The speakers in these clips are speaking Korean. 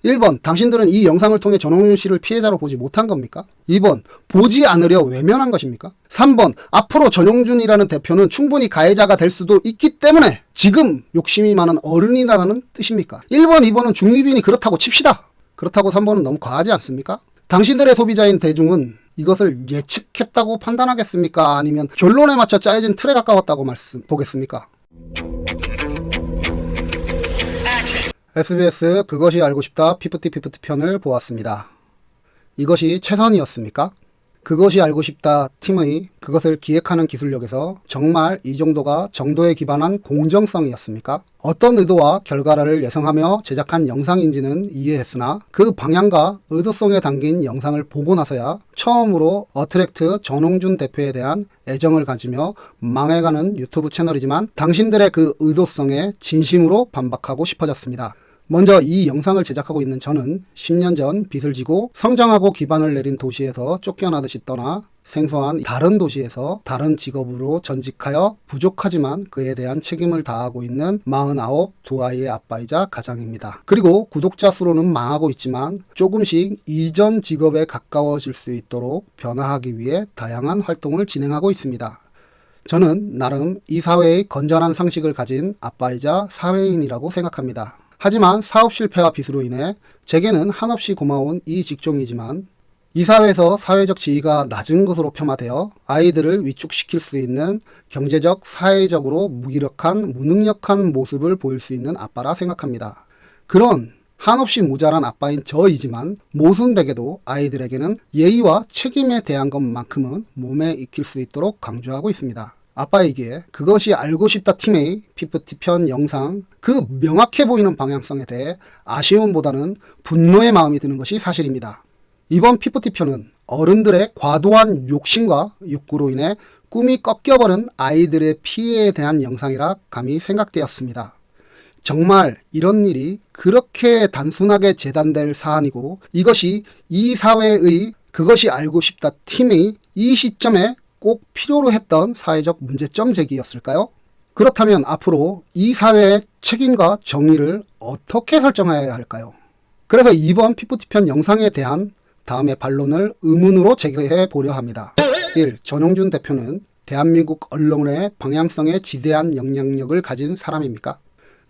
1번, 당신들은 이 영상을 통해 전홍준 씨를 피해자로 보지 못한 겁니까? 2번, 보지 않으려 외면한 것입니까? 3번, 앞으로 전홍준이라는 대표는 충분히 가해자가 될 수도 있기 때문에 지금 욕심이 많은 어른이라는 뜻입니까? 1번, 2번은 중립인이 그렇다고 칩시다. 그렇다고 3번은 너무 과하지 않습니까? 당신들의 소비자인 대중은 이것을 예측했다고 판단하겠습니까? 아니면 결론에 맞춰 짜여진 틀에 가까웠다고 보겠습니까? SBS 그것이 알고 싶다 피프티 편을 보았습니다. 이것이 최선이었습니까? 그것이 알고 싶다 팀의 그것을 기획하는 기술력에서 정말 이 정도가 정도에 기반한 공정성이었습니까? 어떤 의도와 결과를 예상하며 제작한 영상인지는 이해했으나 그 방향과 의도성에 담긴 영상을 보고 나서야 처음으로 어트랙트 전홍준 대표에 대한 애정을 가지며 망해가는 유튜브 채널이지만 당신들의 그 의도성에 진심으로 반박하고 싶어졌습니다. 먼저 이 영상을 제작하고 있는 저는 10년 전 빚을 지고 성장하고 기반을 내린 도시에서 쫓겨나듯이 떠나 생소한 다른 도시에서 다른 직업으로 전직하여 부족하지만 그에 대한 책임을 다하고 있는 49 두 아이의 아빠이자 가장입니다. 그리고 구독자 수로는 망하고 있지만 조금씩 이전 직업에 가까워질 수 있도록 변화하기 위해 다양한 활동을 진행하고 있습니다. 저는 나름 이 사회의 건전한 상식을 가진 아빠이자 사회인이라고 생각합니다. 하지만 사업 실패와 빚으로 인해 제게는 한없이 고마운 이 직종이지만 이 사회에서 사회적 지위가 낮은 것으로 폄하되어 아이들을 위축시킬 수 있는 경제적, 사회적으로 무기력한, 무능력한 모습을 보일 수 있는 아빠라 생각합니다. 그런 한없이 모자란 아빠인 저이지만 모순되게도 아이들에게는 예의와 책임에 대한 것만큼은 몸에 익힐 수 있도록 강조하고 있습니다. 아빠이기에 그것이 알고 싶다 팀의 피프티 편 영상 그 명확해 보이는 방향성에 대해 아쉬움보다는 분노의 마음이 드는 것이 사실입니다. 이번 피프티 편은 어른들의 과도한 욕심과 욕구로 인해 꿈이 꺾여버린 아이들의 피해에 대한 영상이라 감히 생각되었습니다. 정말 이런 일이 그렇게 단순하게 재단될 사안이고 이것이 이 사회의 그것이 알고 싶다 팀의 이 시점에 꼭 필요로 했던 사회적 문제점 제기였을까요? 그렇다면 앞으로 이 사회의 책임과 정의를 어떻게 설정해야 할까요? 그래서 이번 피프티 편 영상에 대한 다음의 반론을 의문으로 제기해 보려 합니다. 1. 전홍준 대표는 대한민국 언론의 방향성에 지대한 영향력을 가진 사람입니까?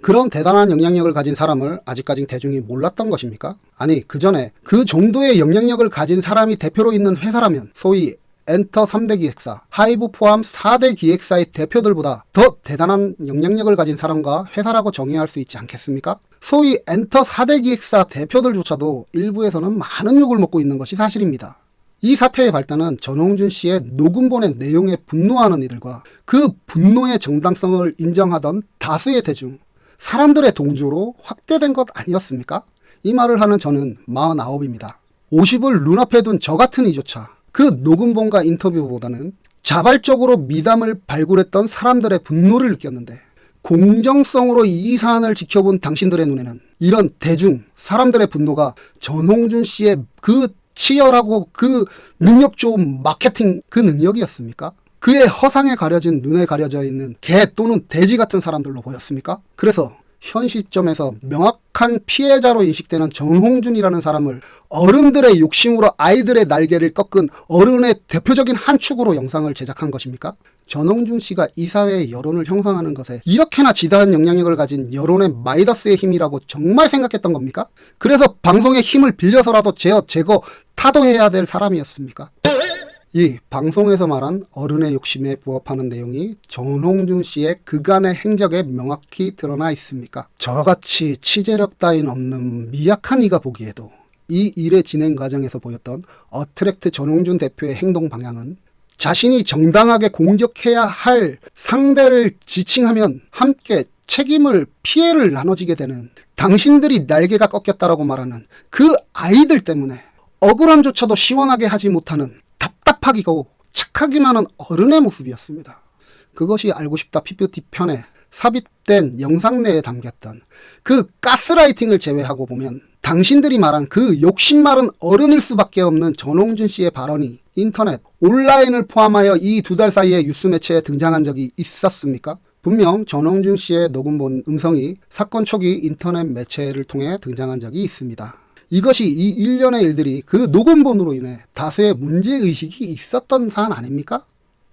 그런 대단한 영향력을 가진 사람을 아직까지 대중이 몰랐던 것입니까? 아니, 그 전에 그 정도의 영향력을 가진 사람이 대표로 있는 회사라면 소위 엔터 3대 기획사, 하이브 포함 4대 기획사의 대표들보다 더 대단한 영향력을 가진 사람과 회사라고 정의할 수 있지 않겠습니까? 소위 엔터 4대 기획사 대표들조차도 일부에서는 많은 욕을 먹고 있는 것이 사실입니다. 이 사태의 발단은 전홍준 씨의 녹음본의 내용에 분노하는 이들과 그 분노의 정당성을 인정하던 다수의 대중, 사람들의 동조로 확대된 것 아니었습니까? 이 말을 하는 저는 49입니다. 50을 눈앞에 둔 저 같은 이조차 그 녹음본과 인터뷰보다는 자발적으로 미담을 발굴했던 사람들의 분노를 느꼈는데 공정성으로 이 사안을 지켜본 당신들의 눈에는 이런 대중, 사람들의 분노가 전홍준 씨의 그 치열하고 그 능력 좋은 마케팅 그 능력이었습니까? 그의 허상에 가려진 눈에 가려져 있는 개 또는 돼지 같은 사람들로 보였습니까? 그래서 현 시점에서 명확한 피해자로 인식되는 전홍준이라는 사람을 어른들의 욕심으로 아이들의 날개를 꺾은 어른의 대표적인 한 축으로 영상을 제작한 것입니까? 전홍준 씨가 이 사회의 여론을 형성하는 것에 이렇게나 지대한 영향력을 가진 여론의 마이더스의 힘이라고 정말 생각했던 겁니까? 그래서 방송의 힘을 빌려서라도 제거, 타도해야 될 사람이었습니까? 이 방송에서 말한 어른의 욕심에 부합하는 내용이 전홍준 씨의 그간의 행적에 명확히 드러나 있습니까? 저같이 치재력 따윈 없는 미약한 이가 보기에도 이 일의 진행 과정에서 보였던 어트랙트 전홍준 대표의 행동 방향은 자신이 정당하게 공격해야 할 상대를 지칭하면 함께 책임을 피해를 나눠지게 되는 당신들이 날개가 꺾였다라고 말하는 그 아이들 때문에 억울함조차도 시원하게 하지 못하는 답답하기고 착하기만 한 어른의 모습이었습니다. 그것이 알고 싶다 PPT 편에 삽입된 영상 내에 담겼던 그 가스라이팅을 제외하고 보면 당신들이 말한 그 욕심 많은 어른일 수밖에 없는 전홍준 씨의 발언이 인터넷, 온라인을 포함하여 이 2달 사이에 뉴스 매체에 등장한 적이 있었습니까? 분명 전홍준 씨의 녹음본 음성이 사건 초기 인터넷 매체를 통해 등장한 적이 있습니다. 이것이 이 일련의 일들이 그 녹음본으로 인해 다수의 문제의식이 있었던 사안 아닙니까?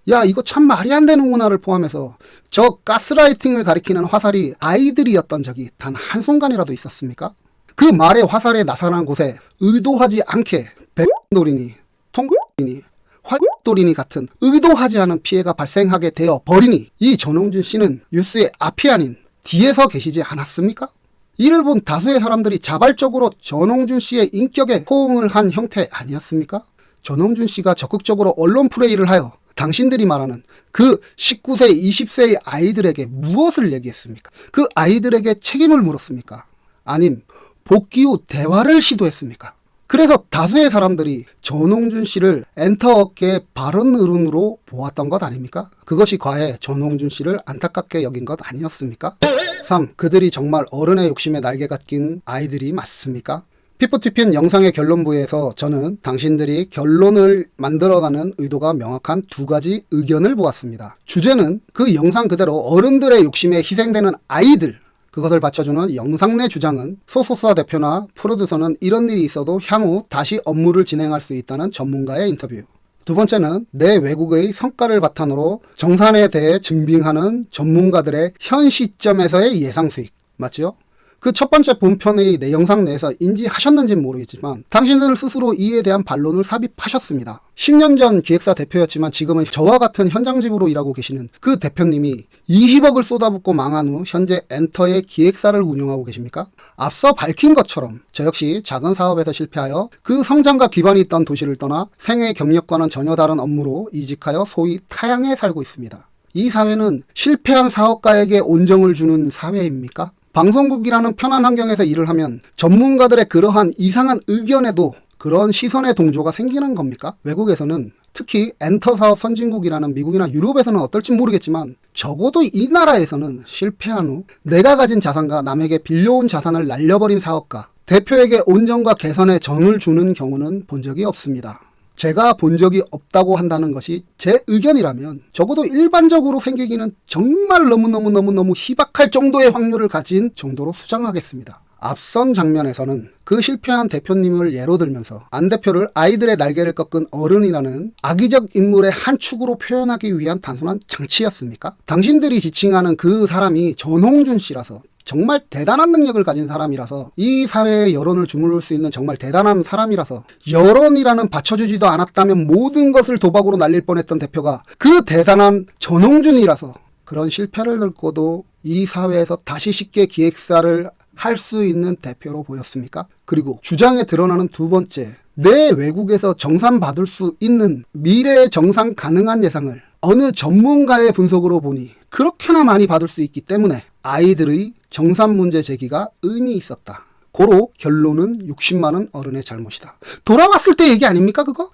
야, 이거 참 말이 안 되는구나를 포함해서 저 가스라이팅을 가리키는 화살이 아이들이었던 적이 단 한순간이라도 있었습니까? 그 말의 화살에 나타난 곳에 의도하지 않게 백돌이니 통돌이니 활돌이니 같은 의도하지 않은 피해가 발생하게 되어 버리니 이 전홍준 씨는 뉴스의 앞이 아닌 뒤에서 계시지 않았습니까? 이를 본 다수의 사람들이 자발적으로 전홍준 씨의 인격에 호응을 한 형태 아니었습니까? 전홍준 씨가 적극적으로 언론 플레이를 하여 당신들이 말하는 그 19세, 20세의 아이들에게 무엇을 얘기했습니까? 그 아이들에게 책임을 물었습니까? 아님 복귀 후 대화를 시도했습니까? 그래서 다수의 사람들이 전홍준 씨를 엔터업계의 바른 어른으로 보았던 것 아닙니까? 그것이 과해 전홍준 씨를 안타깝게 여긴 것 아니었습니까? 3. 그들이 정말 어른의 욕심에 날개가 낀 아이들이 맞습니까? 피프티핀 영상의 결론부에서 저는 당신들이 결론을 만들어가는 의도가 명확한 두 가지 의견을 보았습니다. 주제는 그 영상 그대로 어른들의 욕심에 희생되는 아이들, 그것을 받쳐주는 영상 내 주장은 소속사 대표나 프로듀서는 이런 일이 있어도 향후 다시 업무를 진행할 수 있다는 전문가의 인터뷰. 두 번째는 내 외국의 성과를 바탕으로 정산에 대해 증빙하는 전문가들의 현 시점에서의 예상 수익. 맞죠? 그 첫 번째 본편의 내 영상 내에서 인지하셨는지는 모르겠지만 당신들 스스로 이에 대한 반론을 삽입하셨습니다. 10년 전 기획사 대표였지만 지금은 저와 같은 현장직으로 일하고 계시는 그 대표님이 20억을 쏟아붓고 망한 후 현재 엔터의 기획사를 운영하고 계십니까? 앞서 밝힌 것처럼 저 역시 작은 사업에서 실패하여 그 성장과 기반이 있던 도시를 떠나 생애 경력과는 전혀 다른 업무로 이직하여 소위 타향에 살고 있습니다. 이 사회는 실패한 사업가에게 온정을 주는 사회입니까? 방송국이라는 편한 환경에서 일을 하면 전문가들의 그러한 이상한 의견에도 그런 시선의 동조가 생기는 겁니까? 외국에서는 특히 엔터 사업 선진국이라는 미국이나 유럽에서는 어떨지 모르겠지만 적어도 이 나라에서는 실패한 후 내가 가진 자산과 남에게 빌려온 자산을 날려버린 사업가, 대표에게 온정과 개선의 정을 주는 경우는 본 적이 없습니다. 제가 본 적이 없다고 한다는 것이 제 의견이라면 적어도 일반적으로 생기기는 정말 너무너무 희박할 정도의 확률을 가진 정도로 수정하겠습니다. 앞선 장면에서는 그 실패한 대표님을 예로 들면서 안 대표를 아이들의 날개를 꺾은 어른이라는 악의적 인물의 한 축으로 표현하기 위한 단순한 장치였습니까? 당신들이 지칭하는 그 사람이 전홍준 씨라서 정말 대단한 능력을 가진 사람이라서 이 사회의 여론을 주무를 수 있는 정말 대단한 사람이라서 여론이라는 받쳐주지도 않았다면 모든 것을 도박으로 날릴 뻔했던 대표가 그 대단한 전홍준이라서 그런 실패를 늙고도 이 사회에서 다시 쉽게 기획사를 할 수 있는 대표로 보였습니까? 그리고 주장에 드러나는 두 번째, 내 외국에서 정산받을 수 있는 미래의 정산 가능한 예상을 어느 전문가의 분석으로 보니 그렇게나 많이 받을 수 있기 때문에 아이들의 정산 문제 제기가 의미 있었다. 고로 결론은 60만 원 어른의 잘못이다. 돌아왔을 때 얘기 아닙니까 그거?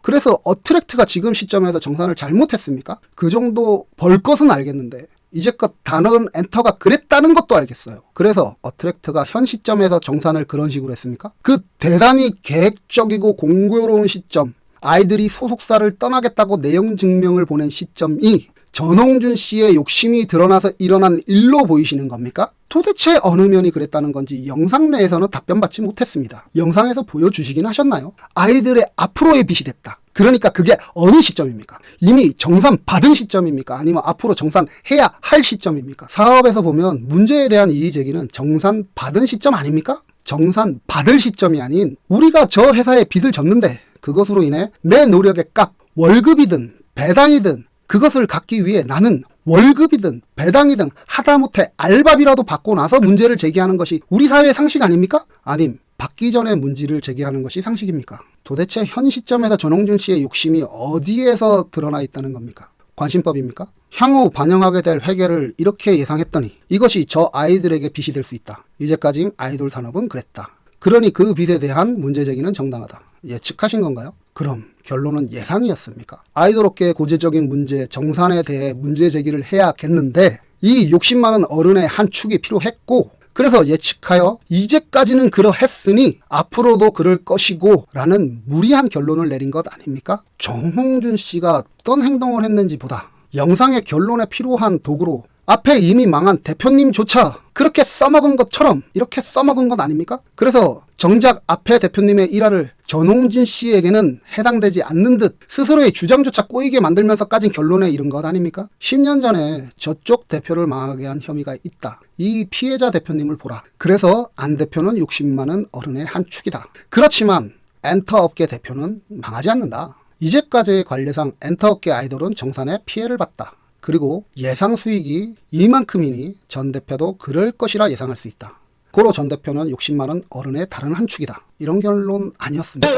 그래서 어트랙트가 지금 시점에서 정산을 잘못했습니까? 그 정도 벌 것은 알겠는데 이제껏 단언 엔터가 그랬다는 것도 알겠어요. 그래서 어트랙트가 현 시점에서 정산을 그런 식으로 했습니까? 그 대단히 계획적이고 공교로운 시점, 아이들이 소속사를 떠나겠다고 내용 증명을 보낸 시점이 전홍준 씨의 욕심이 드러나서 일어난 일로 보이시는 겁니까? 도대체 어느 면이 그랬다는 건지 영상 내에서는 답변받지 못했습니다. 영상에서 보여주시긴 하셨나요? 아이들의 앞으로의 빛이 됐다. 그러니까 그게 어느 시점입니까? 이미 정산 받은 시점입니까? 아니면 앞으로 정산해야 할 시점입니까? 사업에서 보면 문제에 대한 이의 제기는 정산 받은 시점 아닙니까? 정산 받을 시점이 아닌 우리가 저 회사에 빚을 졌는데 그것으로 인해 내 노력의 값, 월급이든 배당이든 그것을 갚기 위해 나는 월급이든 배당이든 하다못해 알바비라도 받고 나서 문제를 제기하는 것이 우리 사회의 상식 아닙니까? 아님 받기 전에 문제를 제기하는 것이 상식입니까? 도대체 현 시점에서 전홍준 씨의 욕심이 어디에서 드러나 있다는 겁니까? 관심법입니까? 향후 반영하게 될 회계를 이렇게 예상했더니 이것이 저 아이들에게 빚이 될 수 있다. 이제까지 아이돌 산업은 그랬다. 그러니 그 빚에 대한 문제 제기는 정당하다. 예측하신 건가요? 그럼 결론은 예상이었습니까? 아이돌업계의 고질적인 문제, 정산에 대해 문제 제기를 해야겠는데 이 60만원 어른의 한 축이 필요했고 그래서 예측하여 이제까지는 그러했으니 앞으로도 그럴 것이고 라는 무리한 결론을 내린 것 아닙니까? 전홍준 씨가 어떤 행동을 했는지 보다 영상의 결론에 필요한 도구로 앞에 이미 망한 대표님조차 그렇게 써먹은 것처럼 이렇게 써먹은 건 아닙니까? 그래서 정작 앞에 대표님의 일화를 전홍진 씨에게는 해당되지 않는 듯 스스로의 주장조차 꼬이게 만들면서까지 결론에 이른 것 아닙니까? 10년 전에 저쪽 대표를 망하게 한 혐의가 있다. 이 피해자 대표님을 보라. 그래서 안 대표는 60 많은 어른의 한 축이다. 그렇지만 엔터업계 대표는 망하지 않는다. 이제까지의 관례상 엔터업계 아이돌은 정산에 피해를 봤다. 그리고 예상 수익이 이만큼이니 전 대표도 그럴 것이라 예상할 수 있다. 고로 전 대표는 60 많은 어른의 다른 한 축이다. 이런 결론 아니었습니까?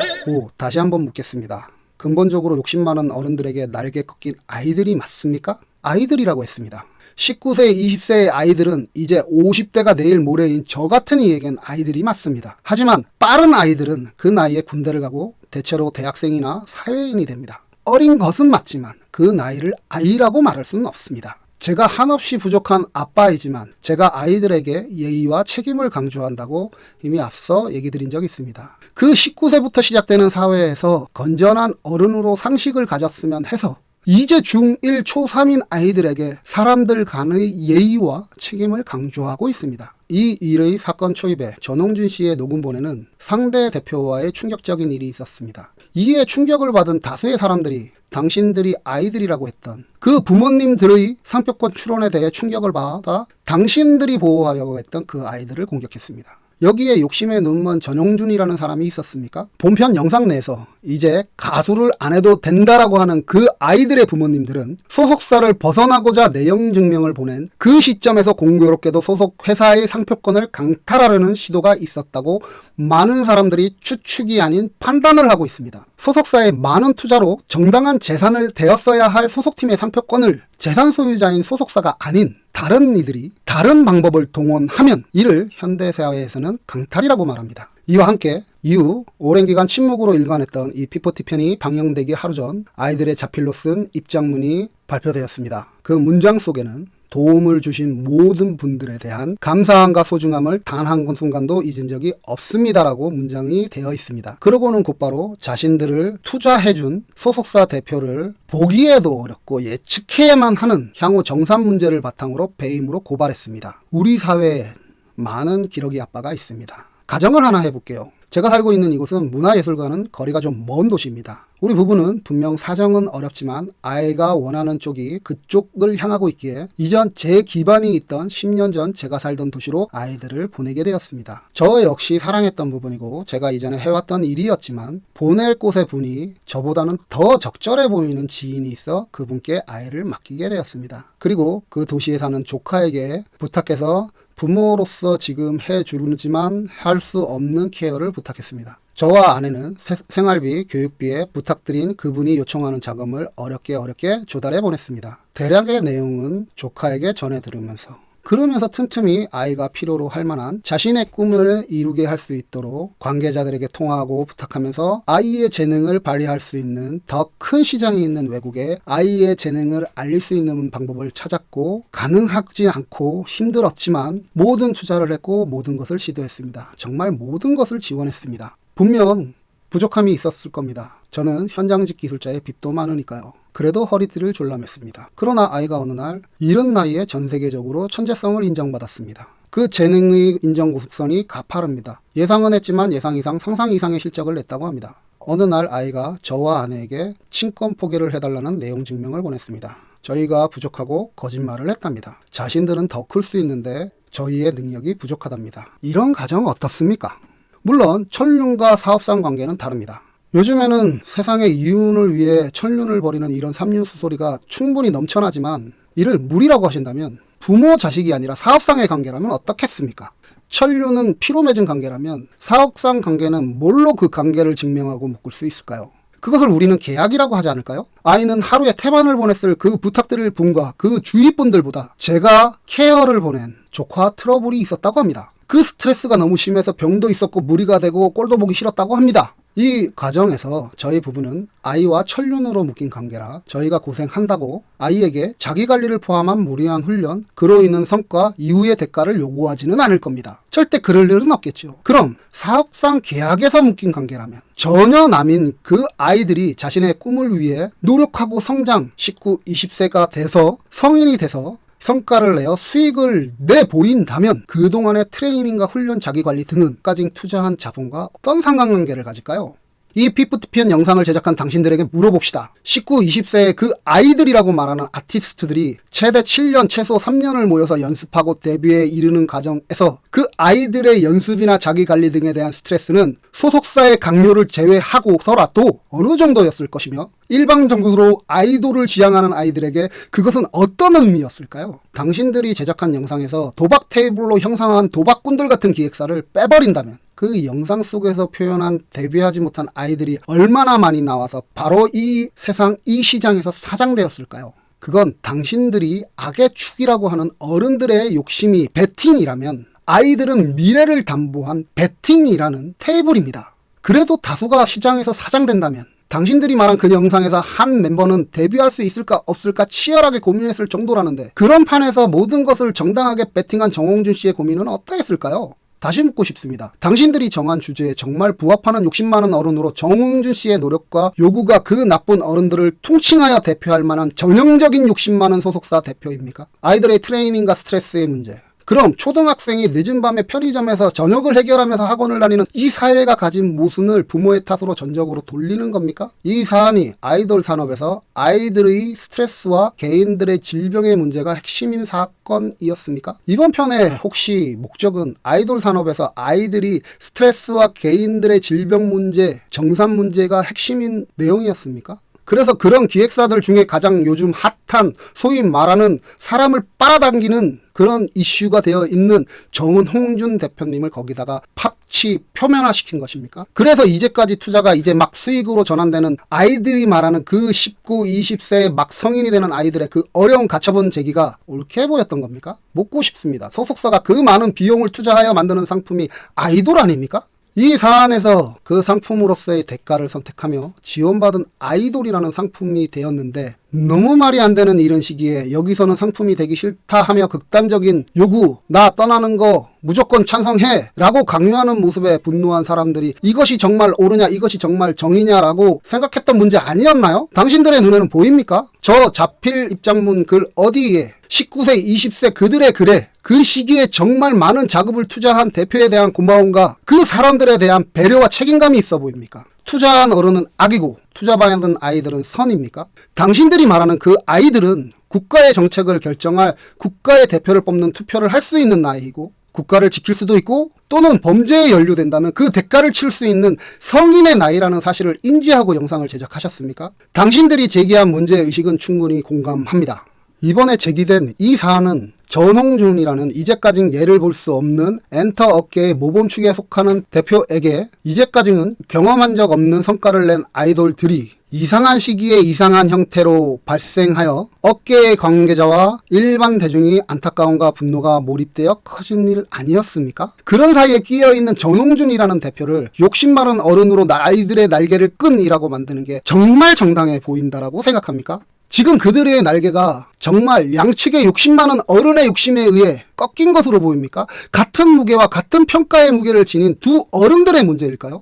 다시 한번 묻겠습니다. 근본적으로 60 많은 어른들에게 날개 꺾인 아이들이 맞습니까? 아이들이라고 했습니다. 19세, 20세의 아이들은 이제 50대가 내일 모레인 저 같은 이에겐 아이들이 맞습니다. 하지만 빠른 아이들은 그 나이에 군대를 가고 대체로 대학생이나 사회인이 됩니다. 어린 것은 맞지만 그 나이를 아이라고 말할 수는 없습니다. 제가 한없이 부족한 아빠이지만 제가 아이들에게 예의와 책임을 강조한다고 이미 앞서 얘기 드린 적이 있습니다. 그 19세부터 시작되는 사회에서 건전한 어른으로 상식을 가졌으면 해서 이제 중1, 초3인 아이들에게 사람들 간의 예의와 책임을 강조하고 있습니다. 이 일의 사건 초입에 전홍진 씨의 녹음본에는 상대 대표와의 충격적인 일이 있었습니다. 이에 충격을 받은 다수의 사람들이 당신들이 아이들이라고 했던 그 부모님들의 상표권 출원에 대해 충격을 받아 당신들이 보호하려고 했던 그 아이들을 공격했습니다. 여기에 욕심에 눈먼 전용준이라는 사람이 있었습니까? 본편 영상 내에서 이제 가수를 안 해도 된다라고 하는 그 아이들의 부모님들은 소속사를 벗어나고자 내용 증명을 보낸 그 시점에서 공교롭게도 소속 회사의 상표권을 강탈하려는 시도가 있었다고 많은 사람들이 추측이 아닌 판단을 하고 있습니다. 소속사의 많은 투자로 정당한 재산을 되었어야 할 소속팀의 상표권을 재산 소유자인 소속사가 아닌 다른 이들이 다른 방법을 동원하면 이를 현대사회에서는 강탈이라고 말합니다. 이와 함께 이후 오랜 기간 침묵으로 일관했던 이 P40 편이 방영되기 하루 전 아이들의 자필로 쓴 입장문이 발표되었습니다. 그 문장 속에는 도움을 주신 모든 분들에 대한 감사함과 소중함을 단 한 순간도 잊은 적이 없습니다라고 문장이 되어 있습니다. 그러고는 곧바로 자신들을 투자해준 소속사 대표를 보기에도 어렵고 예측해야만 하는 향후 정산 문제를 바탕으로 배임으로 고발했습니다. 우리 사회에 많은 기러기 아빠가 있습니다. 가정을 하나 해볼게요. 제가 살고 있는 이곳은 문화예술과는 거리가 좀 먼 도시입니다. 우리 부부는 분명 사정은 어렵지만 아이가 원하는 쪽이 그쪽을 향하고 있기에 이전 제 기반이 있던 10년 전 제가 살던 도시로 아이들을 보내게 되었습니다. 저 역시 사랑했던 부분이고 제가 이전에 해왔던 일이었지만 보낼 곳의 분이 저보다는 더 적절해 보이는 지인이 있어 그분께 아이를 맡기게 되었습니다. 그리고 그 도시에 사는 조카에게 부탁해서 부모로서 지금 해주지만 할 수 없는 케어를 부탁했습니다. 저와 아내는 생활비, 교육비에 부탁드린 그분이 요청하는 자금을 어렵게 조달해 보냈습니다. 대략의 내용은 조카에게 전해 들으면서 그러면서 틈틈이 아이가 필요로 할 만한 자신의 꿈을 이루게 할 수 있도록 관계자들에게 통화하고 부탁하면서 아이의 재능을 발휘할 수 있는 더 큰 시장이 있는 외국에 아이의 재능을 알릴 수 있는 방법을 찾았고 가능하지 않고 힘들었지만 모든 투자를 했고 모든 것을 시도했습니다. 정말 모든 것을 지원했습니다. 분명 부족함이 있었을 겁니다. 저는 현장직 기술자의 빚도 많으니까요. 그래도 허리띠를 졸라맸습니다. 그러나 아이가 어느 날 이른 나이에 전 세계적으로 천재성을 인정받았습니다. 그 재능의 인정 곡선이 가파릅니다. 예상은 했지만 예상 이상 상상 이상의 실적을 냈다고 합니다. 어느 날 아이가 저와 아내에게 친권 포기를 해달라는 내용 증명을 보냈습니다. 저희가 부족하고 거짓말을 했답니다. 자신들은 더 클 수 있는데 저희의 능력이 부족하답니다. 이런 가정 어떻습니까? 물론 천륜과 사업상 관계는 다릅니다. 요즘에는 세상의 이윤을 위해 천륜을 벌이는 이런 삼륜수소리가 충분히 넘쳐나지만 이를 무리라고 하신다면 부모 자식이 아니라 사업상의 관계라면 어떻겠습니까? 천륜은 피로 맺은 관계라면 사업상 관계는 뭘로 그 관계를 증명하고 묶을 수 있을까요? 그것을 우리는 계약이라고 하지 않을까요? 아이는 하루에 태반을 보냈을 그 부탁드릴 분과 그 주위 분들보다 제가 케어를 보낸 조카와 트러블이 있었다고 합니다. 그 스트레스가 너무 심해서 병도 있었고 무리가 되고 꼴도 보기 싫었다고 합니다. 이 과정에서 저희 부부는 아이와 천륜으로 묶인 관계라 저희가 고생한다고 아이에게 자기관리를 포함한 무리한 훈련, 그로 인한 성과 이후의 대가를 요구하지는 않을 겁니다. 절대 그럴 일은 없겠죠. 그럼 사업상 계약에서 묶인 관계라면 전혀 남인 그 아이들이 자신의 꿈을 위해 노력하고 성장, 19, 20세가 돼서 성인이 돼서 성과를 내어 수익을 내보인다면 그동안의 트레이닝과 훈련, 자기관리 등은까지 투자한 자본과 어떤 상관관계를 가질까요? 이 피프티편 영상을 제작한 당신들에게 물어봅시다. 19, 20세의 그 아이들이라고 말하는 아티스트들이 최대 7년, 최소 3년을 모여서 연습하고 데뷔에 이르는 과정에서 그 아이들의 연습이나 자기관리 등에 대한 스트레스는 소속사의 강요를 제외하고서라도 어느 정도였을 것이며 일방적으로 아이돌을 지향하는 아이들에게 그것은 어떤 의미였을까요? 당신들이 제작한 영상에서 도박 테이블로 형상화한 도박꾼들 같은 기획사를 빼버린다면 그 영상 속에서 표현한 데뷔하지 못한 아이들이 얼마나 많이 나와서 바로 이 세상, 이 시장에서 사장되었을까요? 그건 당신들이 악의 축이라고 하는 어른들의 욕심이 베팅이라면 아이들은 미래를 담보한 베팅이라는 테이블입니다. 그래도 다수가 시장에서 사장된다면 당신들이 말한 그 영상에서 한 멤버는 데뷔할 수 있을까 없을까 치열하게 고민했을 정도라는데 그런 판에서 모든 것을 정당하게 베팅한 정홍준 씨의 고민은 어떠했을까요? 다시 묻고 싶습니다. 당신들이 정한 주제에 정말 부합하는 욕심 많은 어른으로 정홍준 씨의 노력과 요구가 그 나쁜 어른들을 통칭하여 대표할 만한 전형적인 욕심 많은 소속사 대표입니까? 아이들의 트레이닝과 스트레스의 문제. 그럼 초등학생이 늦은 밤에 편의점에서 저녁을 해결하면서 학원을 다니는 이 사회가 가진 모순을 부모의 탓으로 전적으로 돌리는 겁니까? 이 사안이 아이돌 산업에서 아이들의 스트레스와 개인들의 질병의 문제가 핵심인 사건이었습니까? 이번 편에 혹시 목적은 아이돌 산업에서 아이들이 스트레스와 개인들의 질병 문제, 정산 문제가 핵심인 내용이었습니까? 그래서 그런 기획사들 중에 가장 요즘 핫한 소위 말하는 사람을 빨아당기는 그런 이슈가 되어 있는 정홍준 대표님을 거기다가 팝치 표면화시킨 것입니까? 그래서 이제까지 투자가 이제 막 수익으로 전환되는 아이들이 말하는 그 19, 20세의 막 성인이 되는 아이들의 그 어려운 가처분 제기가 옳게 보였던 겁니까? 묻고 싶습니다. 소속사가 그 많은 비용을 투자하여 만드는 상품이 아이돌 아닙니까? 이 사안에서 그 상품으로서의 대가를 선택하며 지원받은 아이돌이라는 상품이 되었는데 너무 말이 안 되는 이런 시기에 여기서는 상품이 되기 싫다 하며 극단적인 요구, 나 떠나는 거 무조건 찬성해 라고 강요하는 모습에 분노한 사람들이 이것이 정말 옳으냐, 이것이 정말 정의냐라고 생각했던 문제 아니었나요? 당신들의 눈에는 보입니까? 저 자필 입장문 글 어디에 19세, 20세 그들의 글에 그 시기에 정말 많은 자금을 투자한 대표에 대한 고마움과 그 사람들에 대한 배려와 책임감이 있어 보입니까? 투자한 어른은 악이고 투자받은 아이들은 선입니까? 당신들이 말하는 그 아이들은 국가의 정책을 결정할 국가의 대표를 뽑는 투표를 할 수 있는 나이이고 국가를 지킬 수도 있고 또는 범죄에 연루된다면 그 대가를 칠 수 있는 성인의 나이라는 사실을 인지하고 영상을 제작하셨습니까? 당신들이 제기한 문제의식은 충분히 공감합니다. 이번에 제기된 이 사안은 전홍준이라는 이제까진 예를 볼 수 없는 엔터 업계의 모범축에 속하는 대표에게 이제까지는 경험한 적 없는 성과를 낸 아이돌들이 이상한 시기에 이상한 형태로 발생하여 업계의 관계자와 일반 대중이 안타까움과 분노가 몰입되어 커진 일 아니었습니까? 그런 사이에 끼어있는 전홍준이라는 대표를 욕심 많은 어른으로 아이들의 날개를 끈이라고 만드는 게 정말 정당해 보인다라고 생각합니까? 지금 그들의 날개가 정말 양측의 욕심 많은 어른의 욕심에 의해 꺾인 것으로 보입니까? 같은 무게와 같은 평가의 무게를 지닌 두 어른들의 문제일까요?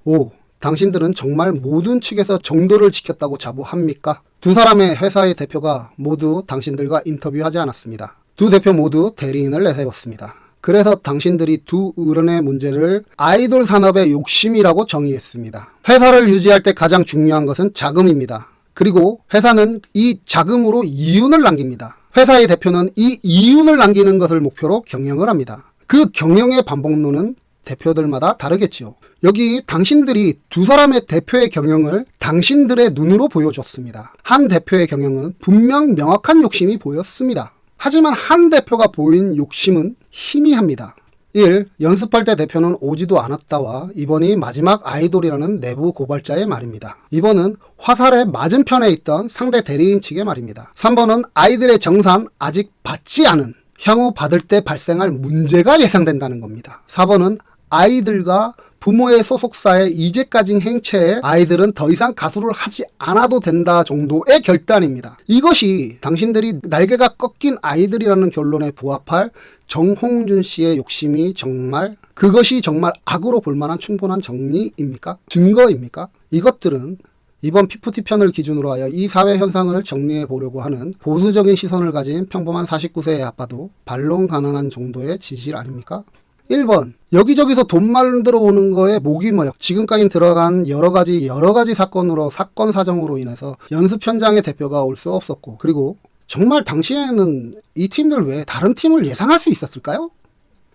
오, 당신들은 정말 모든 측에서 정도를 지켰다고 자부합니까? 두 사람의 회사의 대표가 모두 당신들과 인터뷰하지 않았습니다. 두 대표 모두 대리인을 내세웠습니다. 그래서 당신들이 두 어른의 문제를 아이돌 산업의 욕심이라고 정의했습니다. 회사를 유지할 때 가장 중요한 것은 자금입니다. 그리고 회사는 이 자금으로 이윤을 남깁니다. 회사의 대표는 이 이윤을 남기는 것을 목표로 경영을 합니다. 그 경영의 반복론은 대표들마다 다르겠지요. 여기 당신들이 두 사람의 대표의 경영을 당신들의 눈으로 보여줬습니다. 한 대표의 경영은 분명 명확한 욕심이 보였습니다. 하지만 한 대표가 보인 욕심은 희미합니다. 1. 연습할 때 대표는 오지도 않았다와 이번이 마지막 아이돌이라는 내부 고발자의 말입니다. 2번은 화살의 맞은편에 있던 상대 대리인 측의 말입니다. 3번은 아이들의 정산 아직 받지 않은 향후 받을 때 발생할 문제가 예상된다는 겁니다. 4번은 아이들과 부모의 소속사의 이제까지 행체에 아이들은 더 이상 가수를 하지 않아도 된다 정도의 결단입니다. 이것이 당신들이 날개가 꺾인 아이들이라는 결론에 부합할 정홍준 씨의 욕심이 정말 그것이 정말 악으로 볼 만한 충분한 정리입니까? 증거입니까? 이것들은 이번 피프티 편을 기준으로 하여 이 사회 현상을 정리해 보려고 하는 보수적인 시선을 가진 평범한 49세의 아빠도 반론 가능한 정도의 진실 아닙니까? 1번, 여기저기서 돈 만들어 오는 거에 목이 뭐요? 지금까지 들어간 여러 가지 사건으로, 사건 사정으로 인해서 연습 현장의 대표가 올 수 없었고, 그리고 정말 당시에는 이 팀들 외에 다른 팀을 예상할 수 있었을까요?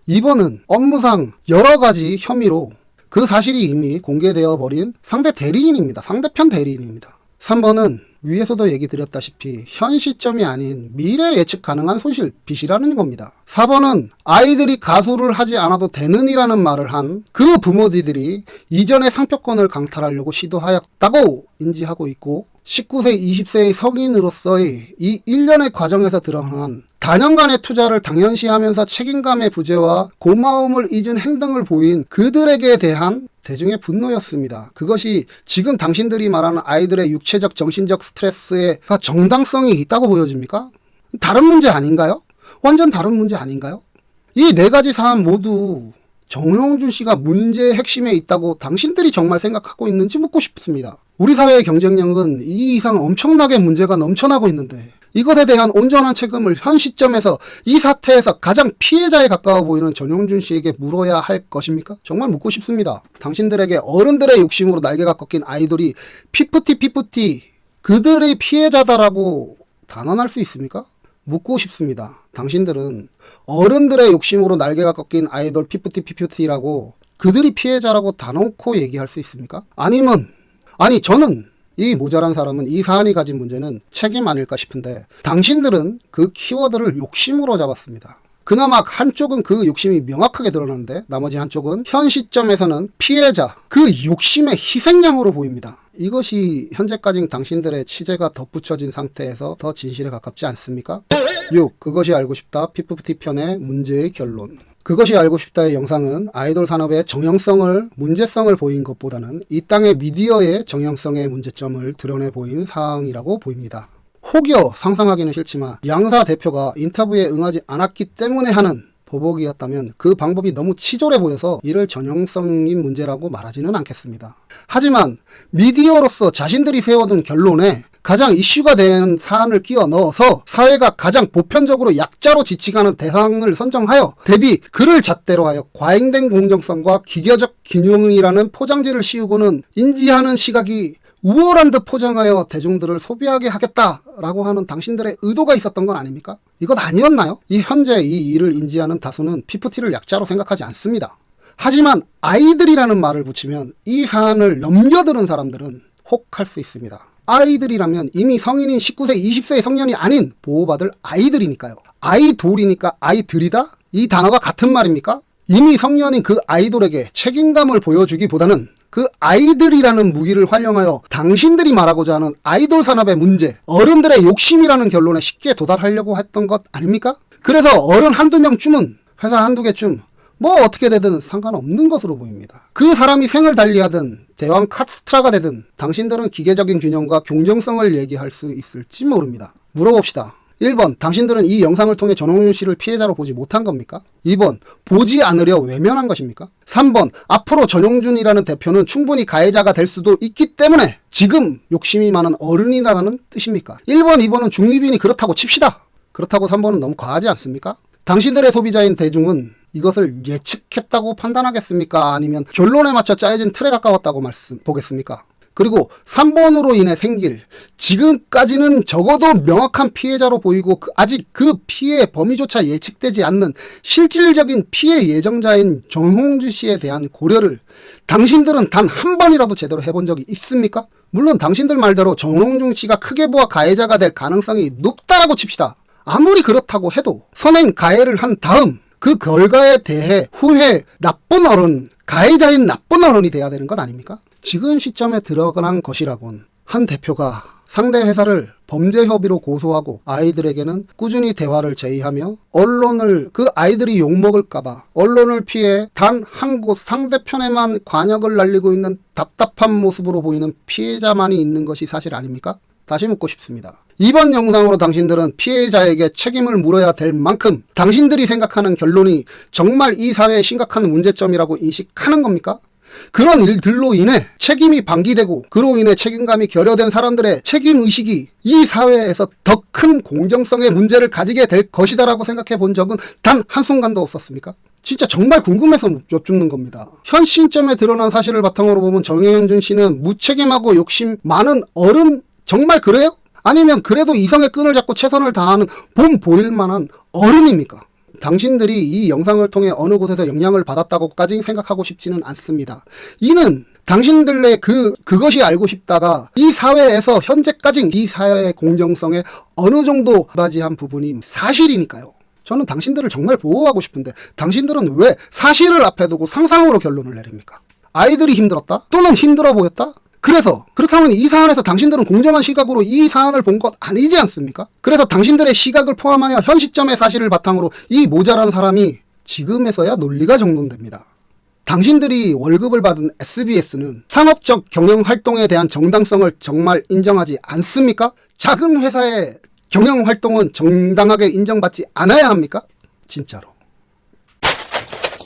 2번은 업무상 여러 가지 혐의로 그 사실이 이미 공개되어 버린 상대편 대리인입니다. 3번은 위에서도 얘기 드렸다시피 현 시점이 아닌 미래 예측 가능한 손실, 빚이라는 겁니다. 4번은 아이들이 가수를 하지 않아도 되는이라는 말을 한 그 부모들이 이전의 상표권을 강탈하려고 시도하였다고 인지하고 있고, 19세, 20세의 성인으로서의 이 1년의 과정에서 드러난 다년간의 투자를 당연시하면서 책임감의 부재와 고마움을 잊은 행동을 보인 그들에게 대한 대중의 분노였습니다. 그것이 지금 당신들이 말하는 아이들의 육체적, 정신적 스트레스에 정당성이 있다고 보여집니까? 다른 문제 아닌가요? 완전 다른 문제 아닌가요? 이 네 가지 사안 모두 정용준 씨가 문제의 핵심에 있다고 당신들이 정말 생각하고 있는지 묻고 싶습니다. 우리 사회의 경쟁력은 이 이상 엄청나게 문제가 넘쳐나고 있는데 이것에 대한 온전한 책임을 현 시점에서 이 사태에서 가장 피해자에 가까워 보이는 전용준 씨에게 물어야 할 것입니까? 정말 묻고 싶습니다. 당신들에게 어른들의 욕심으로 날개가 꺾인 아이돌이 피프티 그들의 피해자다라고 단언할 수 있습니까? 묻고 싶습니다. 당신들은 어른들의 욕심으로 날개가 꺾인 아이돌 피프티라고 그들이 피해자라고 다놓고 얘기할 수 있습니까? 저는 이 모자란 사람은 이 사안이 가진 문제는 책임 아닐까 싶은데 당신들은 그 키워드를 욕심으로 잡았습니다. 그나마 한쪽은 그 욕심이 명확하게 드러나는데 나머지 한쪽은 현 시점에서는 피해자, 그 욕심의 희생양으로 보입니다. 이것이 현재까지 당신들의 취재가 덧붙여진 상태에서 더 진실에 가깝지 않습니까? 6. 그것이 알고 싶다 피프티 편의 문제의 결론. 그것이 알고 싶다의 영상은 아이돌 산업의 문제성을 보인 것보다는 이 땅의 미디어의 정형성의 문제점을 드러내 보인 사항이라고 보입니다. 혹여 상상하기는 싫지만 양사 대표가 인터뷰에 응하지 않았기 때문에 하는 보복이었다면 그 방법이 너무 치졸해 보여서 이를 전형성인 문제라고 말하지는 않겠습니다. 하지만 미디어로서 자신들이 세워둔 결론에 가장 이슈가 된 사안을 끼워 넣어서 사회가 가장 보편적으로 약자로 지칭하는 대상을 선정하여 대비 그를 잣대로 하여 과잉된 공정성과 기계적 균형이라는 포장지를 씌우고는 인지하는 시각이 우월한 듯 포장하여 대중들을 소비하게 하겠다라고 하는 당신들의 의도가 있었던 건 아닙니까? 이것 아니었나요? 현재 이 일을 인지하는 다수는 피프티를 약자로 생각하지 않습니다. 하지만 아이들이라는 말을 붙이면 이 사안을 넘겨드는 사람들은 혹할 수 있습니다. 아이들이라면 이미 성인인 19세, 20세의 성년이 아닌 보호받을 아이들이니까요. 아이돌이니까 아이들이다? 이 단어가 같은 말입니까? 이미 성년인 그 아이돌에게 책임감을 보여주기보다는 그 아이들이라는 무기를 활용하여 당신들이 말하고자 하는 아이돌 산업의 문제, 어른들의 욕심이라는 결론에 쉽게 도달하려고 했던 것 아닙니까? 그래서 어른 한두 명쯤은, 회사 한두 개쯤 어떻게 되든 상관없는 것으로 보입니다. 그 사람이 생을 달리하든 대왕 카스트라가 되든 당신들은 기계적인 균형과 공정성을 얘기할 수 있을지 모릅니다. 물어봅시다. 1번, 당신들은 이 영상을 통해 전홍윤 씨를 피해자로 보지 못한 겁니까? 2번, 보지 않으려 외면한 것입니까? 3번, 앞으로 전용준이라는 대표는 충분히 가해자가 될 수도 있기 때문에 지금 욕심이 많은 어른이라는 뜻입니까? 1번, 2번은 중립인이 그렇다고 칩시다. 그렇다고 3번은 너무 과하지 않습니까? 당신들의 소비자인 대중은 이것을 예측했다고 판단하겠습니까? 아니면 결론에 맞춰 짜여진 틀에 가까웠다고 보겠습니까? 그리고 3번으로 인해 생길, 지금까지는 적어도 명확한 피해자로 보이고 아직 그 피해의 범위조차 예측되지 않는 실질적인 피해 예정자인 정홍주 씨에 대한 고려를 당신들은 단 한 번이라도 제대로 해본 적이 있습니까? 물론 당신들 말대로 정홍준 씨가 크게 보아 가해자가 될 가능성이 높다라고 칩시다. 아무리 그렇다고 해도 선행 가해를 한 다음 그 결과에 대해 후회 나쁜 어른, 가해자인 나쁜 어른이 돼야 되는 것 아닙니까? 지금 시점에 들어간 것이라곤 한 대표가 상대 회사를 범죄 협의로 고소하고 아이들에게는 꾸준히 대화를 제의하며 언론을 그 아이들이 욕먹을까봐 언론을 피해 단 한 곳 상대편에만 관역을 날리고 있는 답답한 모습으로 보이는 피해자만이 있는 것이 사실 아닙니까? 다시 묻고 싶습니다. 이번 영상으로 당신들은 피해자에게 책임을 물어야 될 만큼 당신들이 생각하는 결론이 정말 이 사회의 심각한 문제점이라고 인식하는 겁니까? 그런 일들로 인해 책임이 방기되고 그로 인해 책임감이 결여된 사람들의 책임의식이 이 사회에서 더 큰 공정성의 문제를 가지게 될 것이다라고 생각해 본 적은 단 한순간도 없었습니까? 진짜 정말 궁금해서 여쭙는 겁니다. 현 시점에 드러난 사실을 바탕으로 보면 정영준 씨는 무책임하고 욕심 많은 어른 정말 그래요? 아니면 그래도 이성의 끈을 잡고 최선을 다하는 본 보일 만한 어른입니까? 당신들이 이 영상을 통해 어느 곳에서 영향을 받았다고까지 생각하고 싶지는 않습니다. 이는 당신들의 그것이 알고 싶다가 이 사회에서 현재까지 이 사회의 공정성에 어느 정도 바지한 부분이 사실이니까요. 저는 당신들을 정말 보호하고 싶은데 당신들은 왜 사실을 앞에 두고 상상으로 결론을 내립니까? 아이들이 힘들었다? 또는 힘들어 보였다? 그렇다면 이 사안에서 당신들은 공정한 시각으로 이 사안을 본 것 아니지 않습니까? 그래서 당신들의 시각을 포함하여 현 시점의 사실을 바탕으로 이 모자란 사람이 지금에서야 논리가 정돈됩니다. 당신들이 월급을 받은 SBS는 상업적 경영 활동에 대한 정당성을 정말 인정하지 않습니까? 작은 회사의 경영 활동은 정당하게 인정받지 않아야 합니까? 진짜로.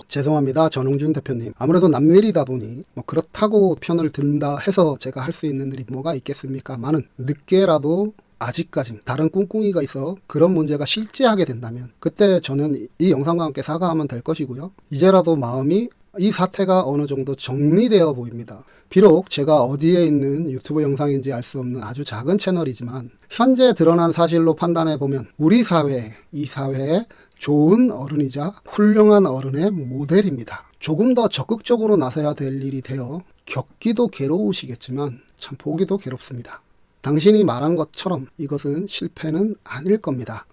죄송합니다. 전홍준 대표님. 아무래도 남일이다 보니 그렇다고 편을 든다 해서 제가 할 수 있는 일이 뭐가 있겠습니까만은 늦게라도 아직까지 다른 꿍꿍이가 있어 그런 문제가 실제하게 된다면 그때 저는 이 영상과 함께 사과하면 될 것이고요. 이제라도 마음이 이 사태가 어느 정도 정리되어 보입니다. 비록 제가 어디에 있는 유튜브 영상인지 알 수 없는 아주 작은 채널이지만 현재 드러난 사실로 판단해 보면 우리 사회, 이 사회에 좋은 어른이자 훌륭한 어른의 모델입니다. 조금 더 적극적으로 나서야 될 일이 되어 겪기도 괴로우시겠지만 참 보기도 괴롭습니다. 당신이 말한 것처럼 이것은 실패는 아닐 겁니다.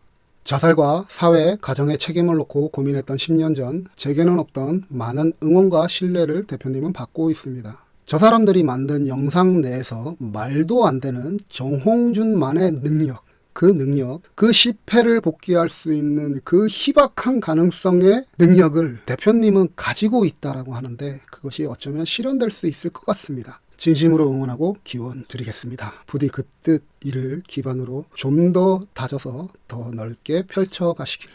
자살과 사회, 가정의 책임을 놓고 고민했던 10년 전 제게는 없던 많은 응원과 신뢰를 대표님은 받고 있습니다. 저 사람들이 만든 영상 내에서 말도 안 되는 정홍준만의 능력, 그 실패를 복귀할 수 있는 그 희박한 가능성의 능력을 대표님은 가지고 있다라고 하는데 그것이 어쩌면 실현될 수 있을 것 같습니다. 진심으로 응원하고 기원 드리겠습니다. 부디 그 뜻 이를 기반으로 좀 더 다져서 더 넓게 펼쳐가시길.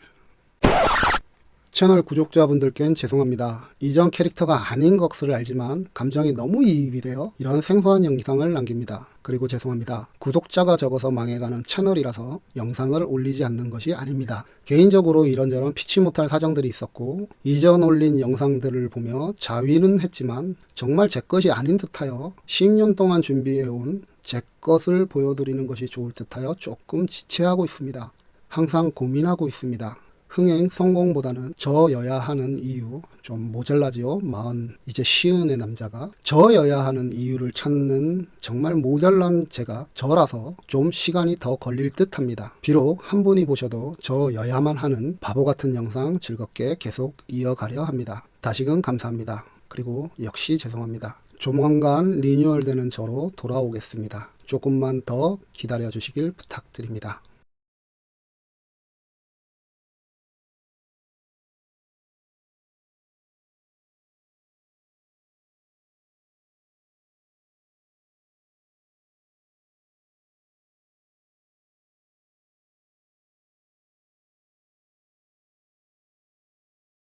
채널 구독자분들께는 죄송합니다. 이전 캐릭터가 아닌 것을 알지만 감정이 너무 이입이 되어 이런 생소한 영상을 남깁니다. 그리고 죄송합니다. 구독자가 적어서 망해가는 채널이라서 영상을 올리지 않는 것이 아닙니다. 개인적으로 이런저런 피치 못할 사정들이 있었고 이전 올린 영상들을 보며 자위는 했지만 정말 제 것이 아닌 듯하여 10년 동안 준비해온 제 것을 보여드리는 것이 좋을 듯하여 조금 지체하고 있습니다. 항상 고민하고 있습니다. 흥행 성공보다는 저여야 하는 이유 좀 모자라지요. 이제 50의 남자가 저여야 하는 이유를 찾는 정말 모자란 제가 저라서 좀 시간이 더 걸릴 듯 합니다. 비록 한 분이 보셔도 저여야만 하는 바보 같은 영상 즐겁게 계속 이어가려 합니다. 다시금 감사합니다. 그리고 역시 죄송합니다. 조만간 리뉴얼되는 저로 돌아오겠습니다. 조금만 더 기다려 주시길 부탁드립니다.